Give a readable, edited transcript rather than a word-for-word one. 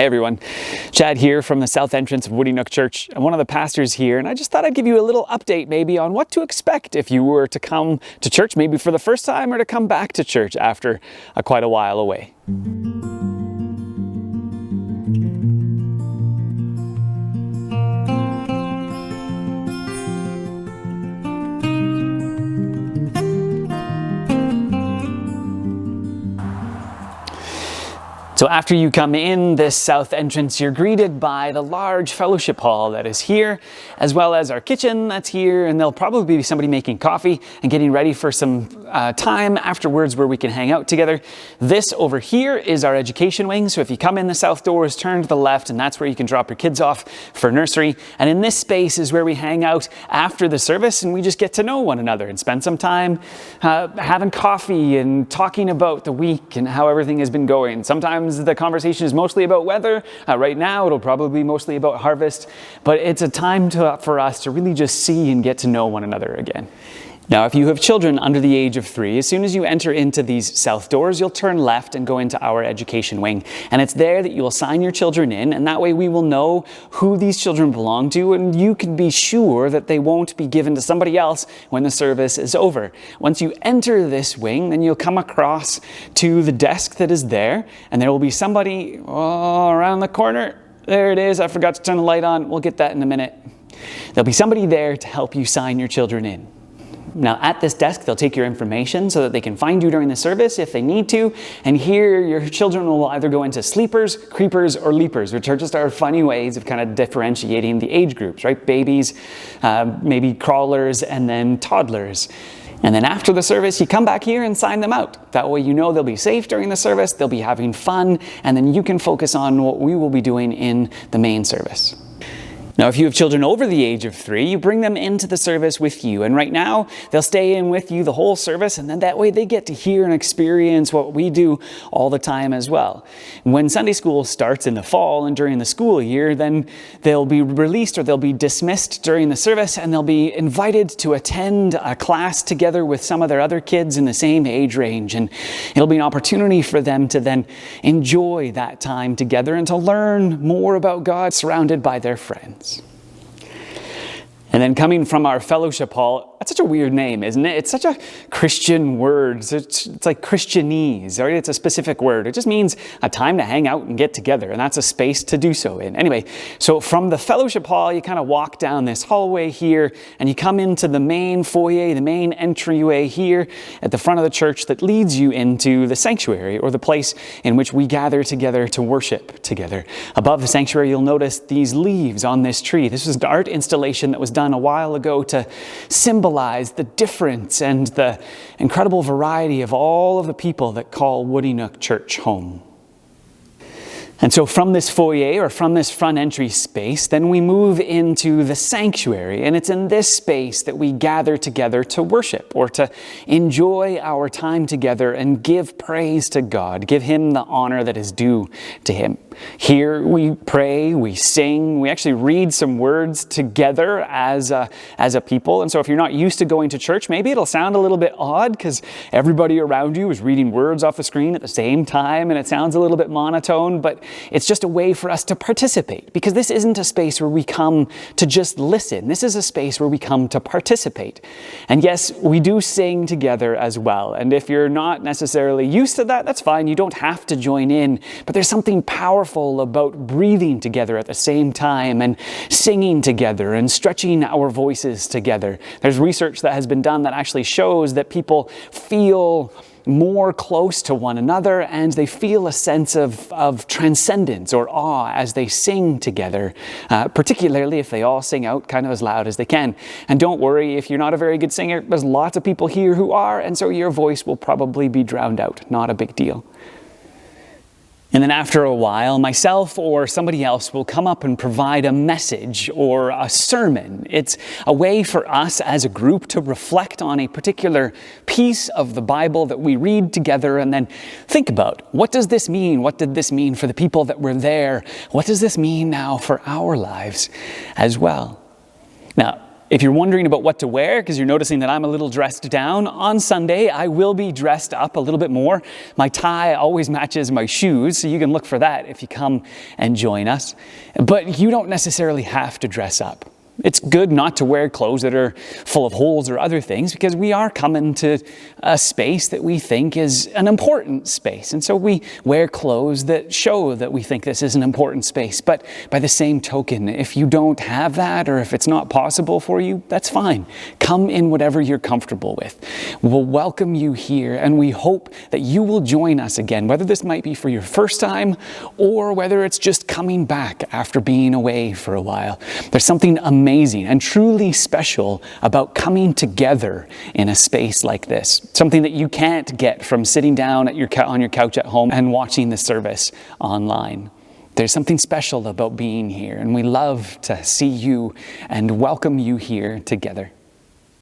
Hey everyone, Chad here from the south entrance of Woody Nook Church. I'm one of the pastors here, and I just thought I'd give you a little update maybe on what to expect if you were to come to church maybe for the first time or to come back to church after quite a while away. So after you come in this south entrance, you're greeted by the large fellowship hall that is here, as well as our kitchen that's here, and there'll probably be somebody making coffee and getting ready for some time afterwards where we can hang out together. This over here is our education wing, so if you come in the south doors, turn to the left, and that's where you can drop your kids off for nursery. And in this space is where we hang out after the service, and we just get to know one another and spend some time having coffee and talking about the week and how everything has been going. Sometimes the conversation is mostly about weather. Right now, it'll probably be mostly about harvest, but it's a time for us to really just see and get to know one another again. Now, if you have children under the age of 3, as soon as you enter into these south doors, you'll turn left and go into our education wing. And it's there that you will sign your children in, and that way we will know who these children belong to, and you can be sure that they won't be given to somebody else when the service is over. Once you enter this wing, then you'll come across to the desk that is there, and there will be somebody around the corner. There it is. I forgot to turn the light on. We'll get that in a minute. There'll be somebody there to help you sign your children in. Now at this desk, they'll take your information so that they can find you during the service if they need to. And here your children will either go into sleepers, creepers, or leapers, which are just our funny ways of kind of differentiating the age groups, right? Babies, maybe crawlers, and then toddlers. And then after the service, you come back here and sign them out. That way you know they'll be safe during the service, they'll be having fun, and then you can focus on what we will be doing in the main service. Now, if you have children over the age of 3, you bring them into the service with you. And right now, they'll stay in with you the whole service, and then that way they get to hear and experience what we do all the time as well. When Sunday school starts in the fall and during the school year, then they'll be released or they'll be dismissed during the service, and they'll be invited to attend a class together with some of their other kids in the same age range. And it'll be an opportunity for them to then enjoy that time together and to learn more about God surrounded by their friends. And then coming from our fellowship hall, that's such a weird name, isn't it? It's such a Christian word. It's like Christianese, right? It's a specific word. It just means a time to hang out and get together, and that's a space to do so in. Anyway, so from the fellowship hall, you kind of walk down this hallway here, and you come into the main foyer, the main entryway here at the front of the church that leads you into the sanctuary, or the place in which we gather together to worship together. Above the sanctuary, you'll notice these leaves on this tree. This was an art installation that was done a while ago to symbolize the difference and the incredible variety of all of the people that call Woody Nook Church home. And so from this foyer, or from this front entry space, then we move into the sanctuary. And it's in this space that we gather together to worship, or to enjoy our time together and give praise to God, give Him the honor that is due to Him. Here we pray, we sing, we actually read some words together as a people. And so if you're not used to going to church, maybe it'll sound a little bit odd because everybody around you is reading words off the screen at the same time, and it sounds a little bit monotone, but it's just a way for us to participate, because this isn't a space where we come to just listen. This is a space where we come to participate. And yes, we do sing together as well. And if you're not necessarily used to that, that's fine. You don't have to join in. But there's something powerful about breathing together at the same time and singing together and stretching our voices together. There's research that has been done that actually shows that people feel more close to one another, and they feel a sense of transcendence or awe as they sing together, particularly if they all sing out kind of as loud as they can. And don't worry if you're not a very good singer, there's lots of people here who are, and so your voice will probably be drowned out. Not a big deal. And then after a while, myself or somebody else will come up and provide a message or a sermon. It's a way for us as a group to reflect on a particular piece of the Bible that we read together and then think about, what does this mean? What did this mean for the people that were there? What does this mean now for our lives as well? Now, If you're wondering about what to wear, because you're noticing that I'm a little dressed down, on Sunday I will be dressed up a little bit more. My tie always matches my shoes, so you can look for that if you come and join us. But you don't necessarily have to dress up. It's good not to wear clothes that are full of holes or other things, because we are coming to a space that we think is an important space. And so we wear clothes that show that we think this is an important space. But by the same token, if you don't have that, or if it's not possible for you, that's fine. Come in whatever you're comfortable with. We'll welcome you here, and we hope that you will join us again, whether this might be for your first time or whether it's just coming back after being away for a while. There's something amazing and truly special about coming together in a space like this. Something that you can't get from sitting down on your couch at home and watching the service online. There's something special about being here, and we love to see you and welcome you here together.